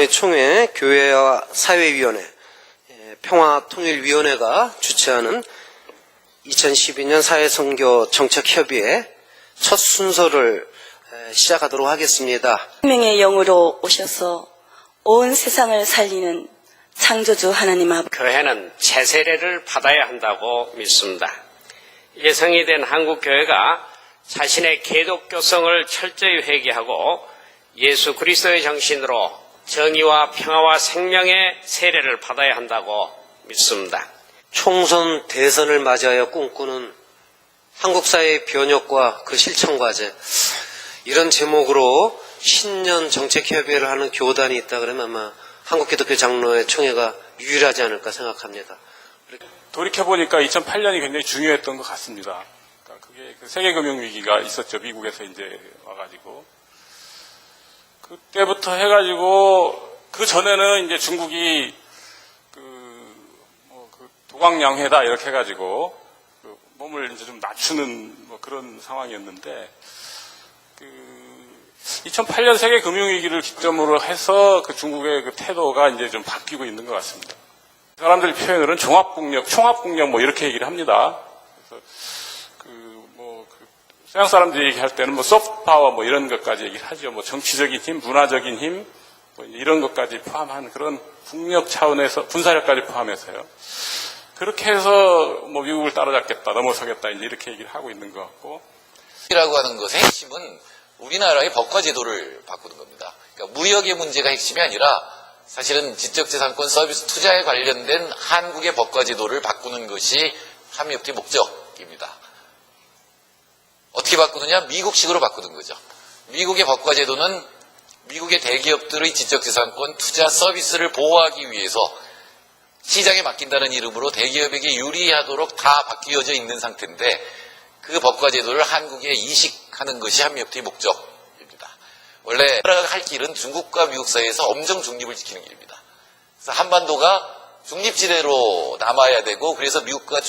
총회 교회와 사회위원회 평화통일위원회가 주최하는 2012년 사회선교 정책협의회 첫 순서를 시작하도록 하겠습니다. 생명의 영으로 오셔서 온 세상을 살리는 창조주 하나님 아버지, 교회는 제세례를 받아야 한다고 믿습니다. 이제 성의된 한국교회가 자신의 개독교성을 철저히 회개하고 예수 그리스도의 정신으로 정의와 평화와 생명의 세례를 받아야 한다고 믿습니다. 총선 대선을 맞이하여 꿈꾸는 한국 사회의 변혁과 그 실천 과제, 이런 제목으로 신년 정책협의회를 하는 교단이 있다 그러면 아마 한국기독교 장로회 총회가 유일하지 않을까 생각합니다. 돌이켜보니까 2008년이 굉장히 중요했던 것 같습니다. 그러니까 그게 그 세계금융위기가 있었죠. 미국에서 이제 와가지고. 그때부터 해가지고, 그 전에는 이제 중국이 도광양회다 이렇게 해가지고, 몸을 이제 좀 낮추는 그런 상황이었는데, 2008년 세계금융위기를 기점으로 해서 그 중국의 그 태도가 이제 좀 바뀌고 있는 것 같습니다. 사람들 표현으로는 총합국력 이렇게 얘기를 합니다. 그래서 서양 사람들이 얘기할 때는 소프트 파워 이런 것까지 얘기를 하죠. 정치적인 힘, 문화적인 힘, 이런 것까지 포함한 그런 국력 차원에서 군사력까지 포함해서요. 그렇게 해서 미국을 따라잡겠다, 넘어서겠다 이제 이렇게 얘기를 하고 있는 것 같고. 이라고 하는 것의 핵심은 우리나라의 법과 제도를 바꾸는 겁니다. 그러니까 무역의 문제가 핵심이 아니라 사실은 지적재산권 서비스 투자에 관련된 한국의 법과 제도를 바꾸는 것이 한미협회 목적입니다. 어떻게 바꾸느냐? 미국식으로 바꾸는 거죠. 미국의 법과 제도는 미국의 대기업들의 지적재산권 투자 서비스를 보호하기 위해서 시장에 맡긴다는 이름으로 대기업에게 유리하도록 다 바뀌어져 있는 상태인데, 그 법과 제도를 한국에 이식하는 것이 한미협회의 목적입니다. 원래 할 길은 중국과 미국 사이에서 엄정 중립을 지키는 길입니다. 그래서 한반도가 중립지대로 남아야 되고, 그래서 미국과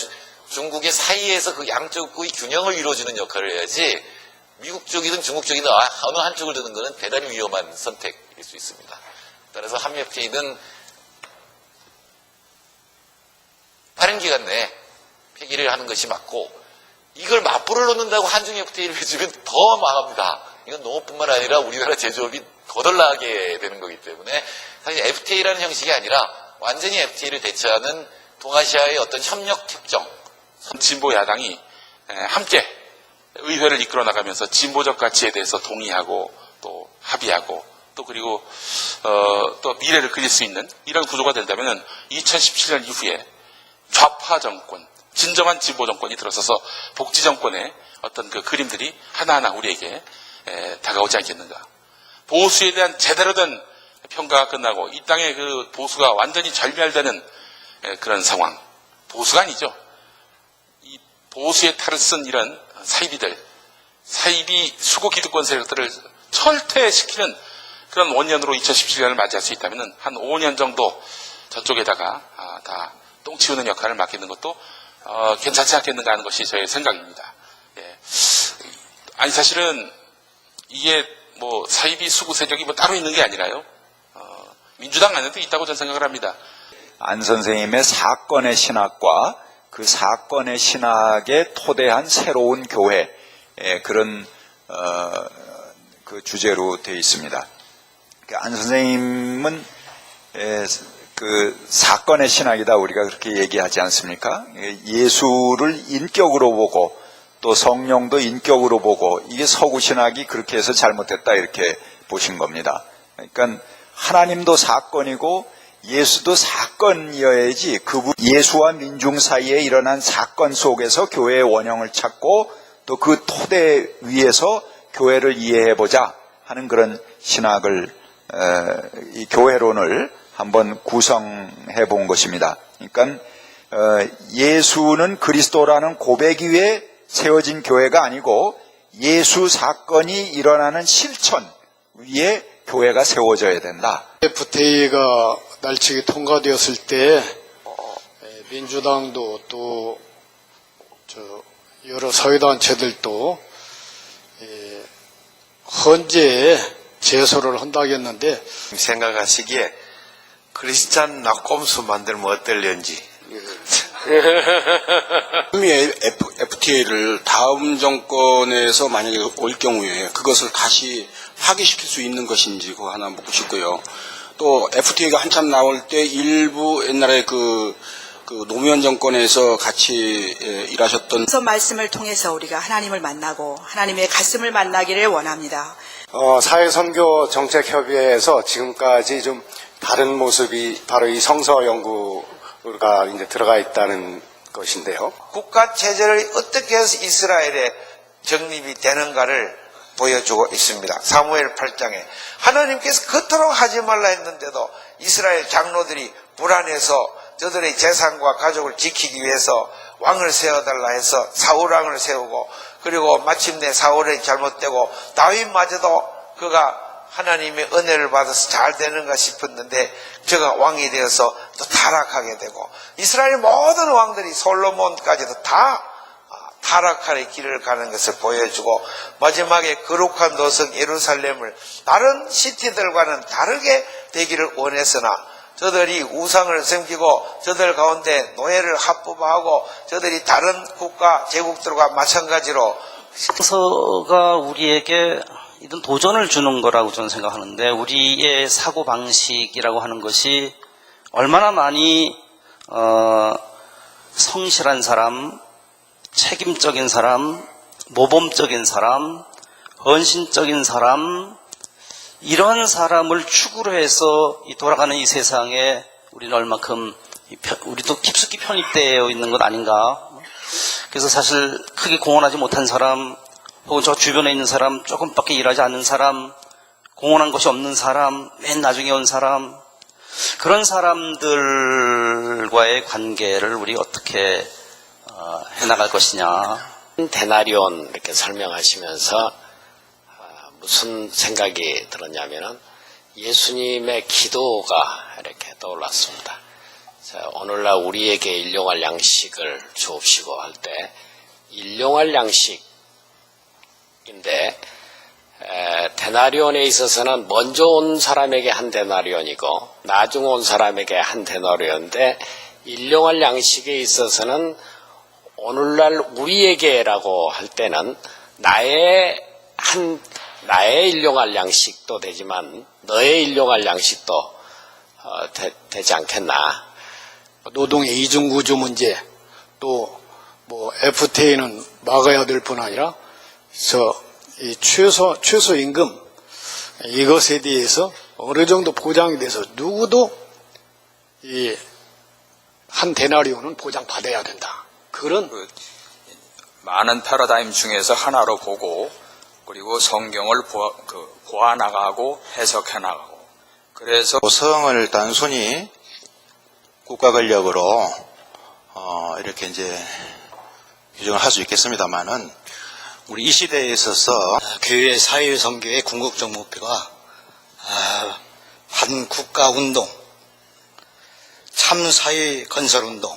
중국의 사이에서 그 양쪽의 균형을 이루어주는 역할을 해야지, 미국 쪽이든 중국 쪽이든 어느 한쪽을 드는 것은 대단히 위험한 선택일 수 있습니다. 따라서 한미협회는 빠른 기간 내에 폐기를 하는 것이 맞고, 이걸 맞불을 놓는다고 한중일 FTA를 해주면 더 망합니다. 이건 농업뿐만 아니라 우리나라 제조업이 거덜나게 되는 거기 때문에 사실 FTA라는 형식이 아니라 완전히 FTA를 대체하는 동아시아의 어떤 협력 협정. 진보 야당이 함께 의회를 이끌어 나가면서 진보적 가치에 대해서 동의하고 또 합의하고 또 그리고 또 미래를 그릴 수 있는 이런 구조가 된다면 2017년 이후에 좌파 정권, 진정한 진보 정권이 들어서서 복지 정권의 어떤 그 그림들이 하나하나 우리에게 다가오지 않겠는가. 보수에 대한 제대로 된 평가가 끝나고 이 땅의 그 보수가 완전히 절멸되는 그런 상황. 보수가 아니죠. 이 보수의 탈을 쓴 이런 사이비 수구 기득권 세력들을 철퇴시키는 그런 원년으로 2017년을 맞이할 수 있다면 한 5년 정도 저쪽에다가 다 똥치우는 역할을 맡기는 것도 괜찮지 않겠는가 하는 것이 저의 생각입니다. 예. 아니 사실은 이게 사이비 수구 세력이 따로 있는 게 아니라요. 민주당 안에도 있다고 저는 생각을 합니다. 안 선생님의 사건의 신학과 그 사건의 신학에 토대한 새로운 교회, 그런 그 주제로 되어 있습니다. 안 선생님은 그 사건의 신학이다 우리가 그렇게 얘기하지 않습니까? 예수를 인격으로 보고 또 성령도 인격으로 보고, 이게 서구 신학이 그렇게 해서 잘못됐다 이렇게 보신 겁니다. 그러니까 하나님도 사건이고 예수도 사건이어야지, 예수와 민중 사이에 일어난 사건 속에서 교회의 원형을 찾고 또 그 토대 위에서 교회를 이해해보자 하는 그런 신학을, 이 교회론을 한번 구성해 본 것입니다. 그러니까 예수는 그리스도라는 고백 위에 세워진 교회가 아니고 예수 사건이 일어나는 실천 위에 교회가 세워져야 된다. FTA가 날치기 통과되었을 때 민주당도 또 여러 사회단체들도 헌재에 제소를 한다겠는데 생각하시기에 크리스찬 낙곰수 만들면 어떨런지. FTA를 다음 정권에서 만약에 올 경우에 그것을 다시 파기시킬 수 있는 것인지 그거 하나 묻고 싶고요. 또 FTA가 한참 나올 때 일부 옛날에 그 노무현 정권에서 같이 일하셨던 말씀을 통해서 우리가 하나님을 만나고 하나님의 가슴을 만나기를 원합니다. 사회선교 정책협의회에서 지금까지 좀 다른 모습이 바로 이 성서 연구가 이제 들어가 있다는 것인데요. 국가 체제를 어떻게 해서 이스라엘에 정립이 되는가를 보여주고 있습니다. 사무엘 8장에 하나님께서 그토록 하지 말라 했는데도 이스라엘 장로들이 불안해서 저들의 재산과 가족을 지키기 위해서 왕을 세워달라 해서 사울 왕을 세우고, 그리고 마침내 사울이 잘못되고 다윗마저도 그가 하나님의 은혜를 받아서 잘 되는가 싶었는데 저가 왕이 되어서 또 타락하게 되고, 이스라엘 모든 왕들이 솔로몬까지도 다 타락할 길을 가는 것을 보여주고, 마지막에 거룩한 도성 예루살렘을 다른 시티들과는 다르게 되기를 원했으나 저들이 우상을 섬기고 저들 가운데 노예를 합법화하고 저들이 다른 국가 제국들과 마찬가지로 성서가 우리에게 이런 도전을 주는 거라고 저는 생각하는데, 우리의 사고방식이라고 하는 것이 얼마나 많이 성실한 사람, 책임적인 사람, 모범적인 사람, 헌신적인 사람, 이런 사람을 축으로 해서 돌아가는 이 세상에 우리는 얼마큼 우리도 깊숙이 편입되어 있는 것 아닌가. 그래서 사실 크게 공헌하지 못한 사람, 혹은 저 주변에 있는 사람, 조금밖에 일하지 않는 사람, 공헌한 것이 없는 사람, 맨 나중에 온 사람, 그런 사람들과의 관계를 우리 어떻게 해나갈 것이냐. 데나리온 이렇게 설명하시면서 무슨 생각이 들었냐면은 예수님의 기도가 이렇게 떠올랐습니다. 자, 오늘날 우리에게 일용할 양식을 주옵시고 할 때 일용할 양식인데, 데나리온에 있어서는 먼저 온 사람에게 한 데나리온이고 나중 온 사람에게 한 데나리온인데, 일용할 양식에 있어서는 오늘날 우리에게라고 할 때는 나의 일용할 양식도 되지만 너의 일용할 양식도 되지 않겠나. 노동의 이중구조 문제, 또 뭐 FTA는 막아야 될 뿐 아니라 이 최소 임금 이것에 대해서 어느 정도 보장이 돼서 누구도 이 한 데나리온은 보장받아야 된다. 그런 많은 패러다임 중에서 하나로 보고, 그리고 성경을 보아나가고 해석해 나가고, 그래서 도성을 단순히 국가 권력으로 이렇게 이제 규정을 할 수 있겠습니다만은, 우리 이 시대에 있어서 교회 사회선교의 궁극적 목표가 한 국가운동, 참사회 건설운동,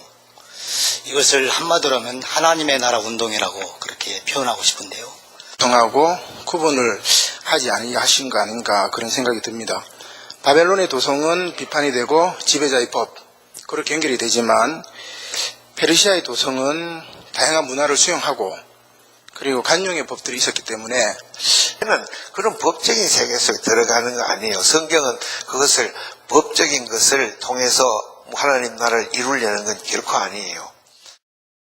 이것을 한마디로 하면 하나님의 나라 운동이라고 그렇게 표현하고 싶은데요. 도성하고 구분을 하지 하신 거 아닌가 그런 생각이 듭니다. 바벨론의 도성은 비판이 되고 지배자의 법, 그렇게 연결이 되지만 페르시아의 도성은 다양한 문화를 수용하고 그리고 간용의 법들이 있었기 때문에 그런 법적인 세계 속에 들어가는 거 아니에요. 성경은 그것을 법적인 것을 통해서 하나님 나라를 이루려는 건 결코 아니에요.